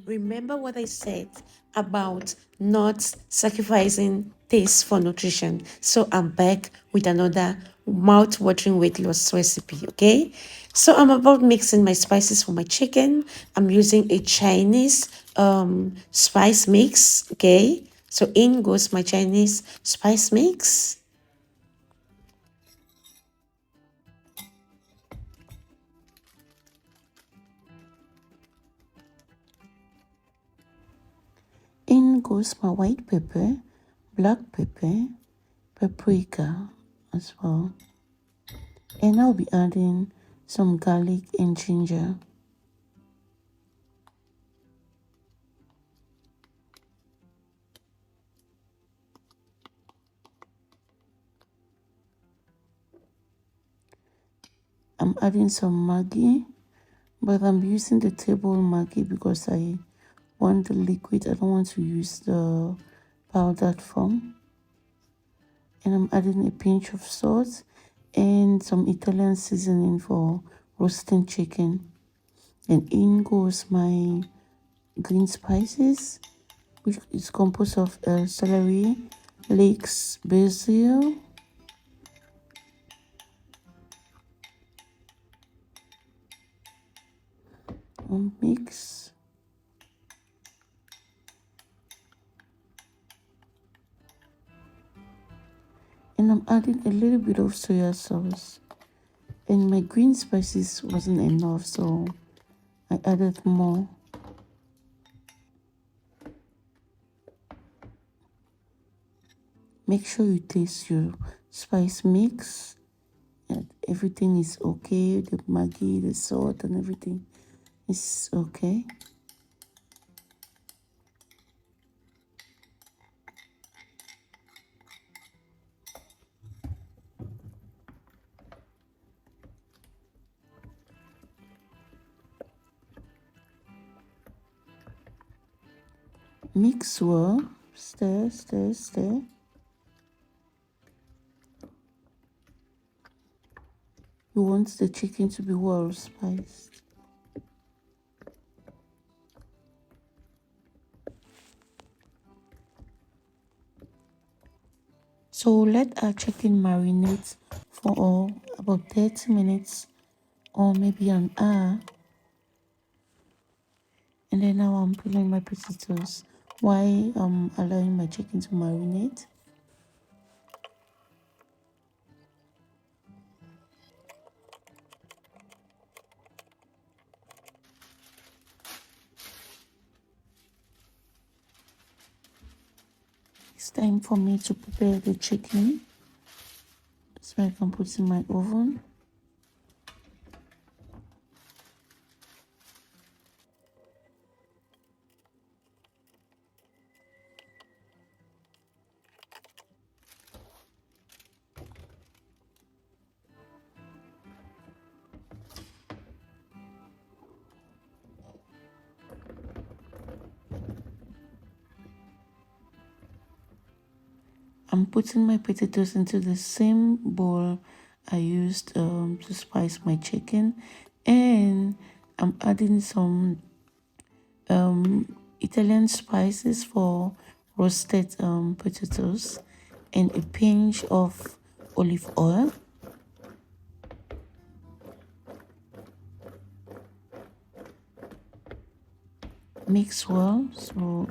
Remember what I said about not sacrificing taste for nutrition. So I'm back with another mouth-watering weight loss recipe, okay? So I'm about mixing my spices for my chicken. I'm using a Chinese spice mix, okay? So in goes my Chinese spice mix. In goes my white pepper, black pepper, paprika as well. And I'll be adding some garlic and ginger. I'm adding some Maggi, but I'm using the table Maggi because I want the liquid. I don't want to use the powdered form. And I'm adding a pinch of salt and some Italian seasoning for roasting chicken. And in goes my green spices, which is composed of celery, leeks, basil, mix. And I'm adding a little bit of soya sauce. And my green spices wasn't enough, so I added more. Make sure you taste your spice mix. And everything is okay. The Maggi, the salt, and everything is okay. Mix well. Stir, stir, stir. You want the chicken to be well spiced. So let our chicken marinate for about 30 minutes or maybe an hour. And then now I'm peeling my potatoes while I'm allowing my chicken to marinate. It's time for me to prepare the chicken so I can put in my oven. I'm putting my potatoes into the same bowl I used to spice my chicken, and I'm adding some Italian spices for roasted potatoes and a pinch of olive oil. Mix well. So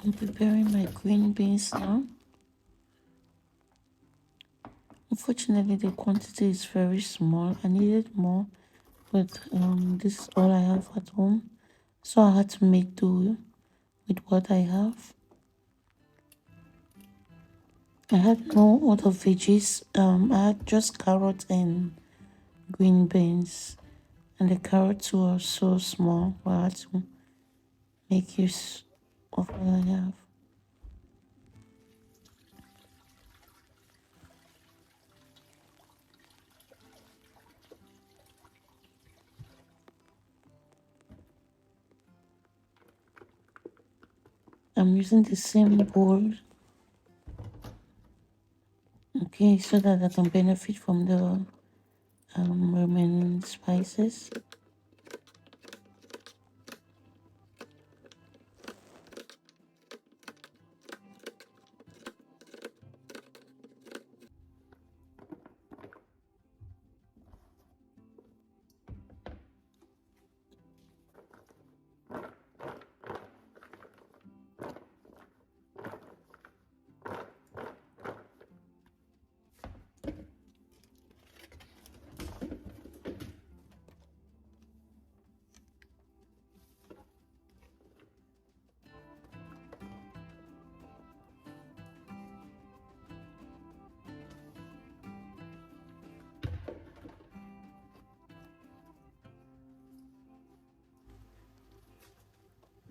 I'm preparing my green beans now. Unfortunately, the quantity is very small. I needed more, but this is all I have at home. So I had to make do with what I have. I had no other veggies. I had just carrots and green beans, and the carrots were so small, but I had to make use of what I have. I'm using the same bowl, okay, so that I can benefit from the remaining spices.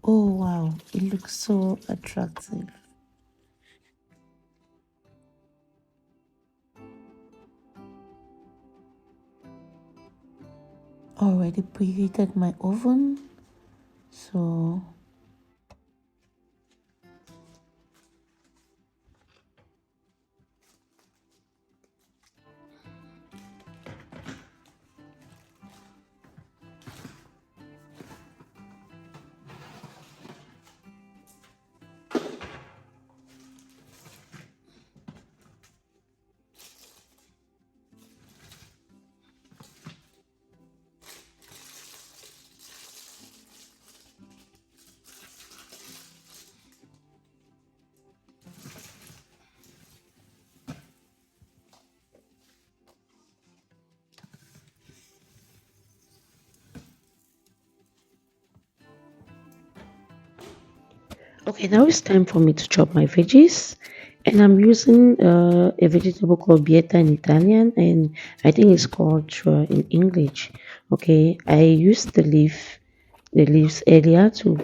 Oh wow, it looks so attractive. Already preheated my oven, so okay, now it's time for me to chop my veggies. And I'm using a vegetable called bieta in Italian, and I think it's called chua in English. Okay, I used the leaves earlier to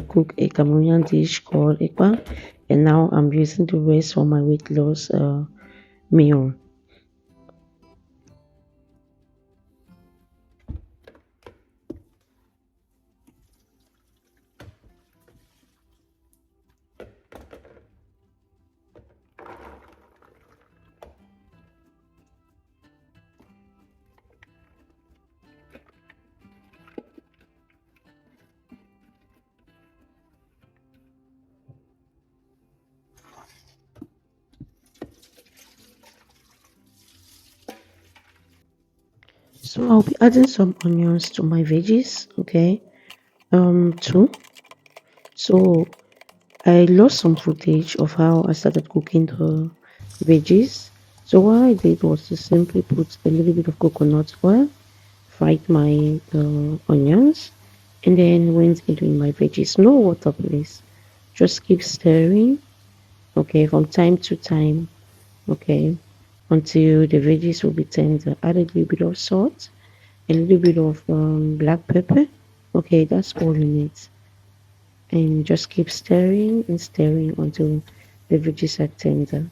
cook a Cameroonian dish called ekpa, and now I'm using the rest for my weight loss meal. So I'll be adding some onions to my veggies. Okay, two. So I lost some footage of how I started cooking the veggies. So what I did was to simply put a little bit of coconut oil, fried my onions, and then went into my veggies. No water, please. Just keep stirring, okay, from time to time, okay, until the veggies will be tender. Add a little bit of salt, a little bit of black pepper. Okay, that's all you need. And just keep stirring and stirring until the veggies are tender.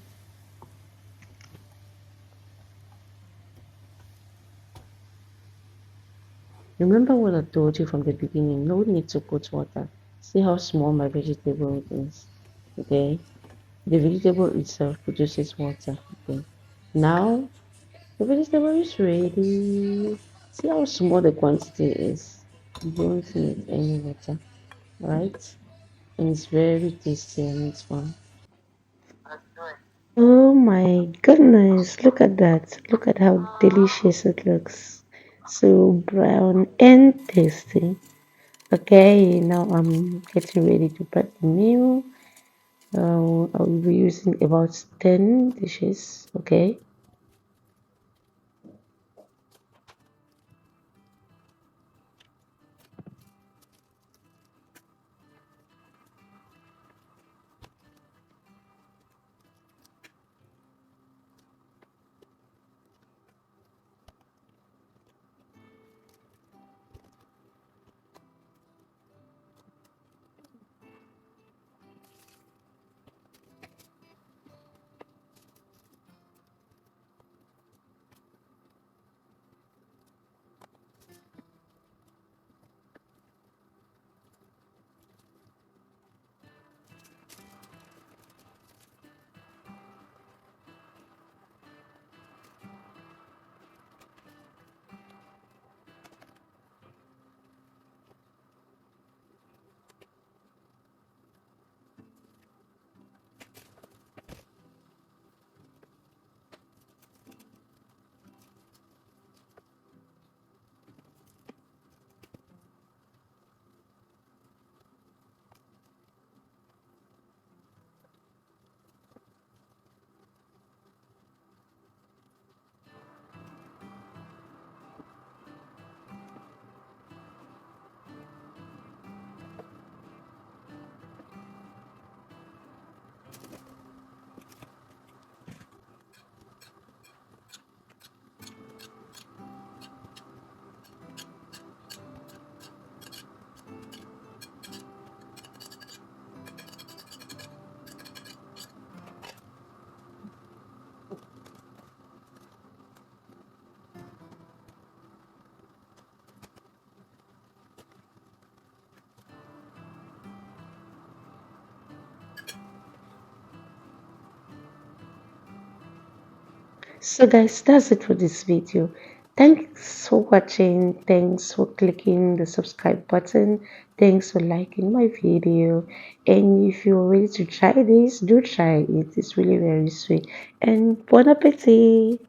Remember what I told you from the beginning, no need to put water. See how small my vegetable is. Okay, the vegetable itself produces water. Okay, now the vegetable is ready. See how small the quantity is. You don't need any water, right? And it's very tasty and it's fun. Oh my goodness, look at that. Look at how delicious it looks. So brown and tasty. Okay, now I'm getting ready to prep the meal. I will be using about 10 dishes. Okay. So guys, that's it for this video. Thanks for watching. Thanks for clicking the subscribe button. Thanks for liking my video. And if you're ready to try this, do try it. It's really very sweet. And bon appetit.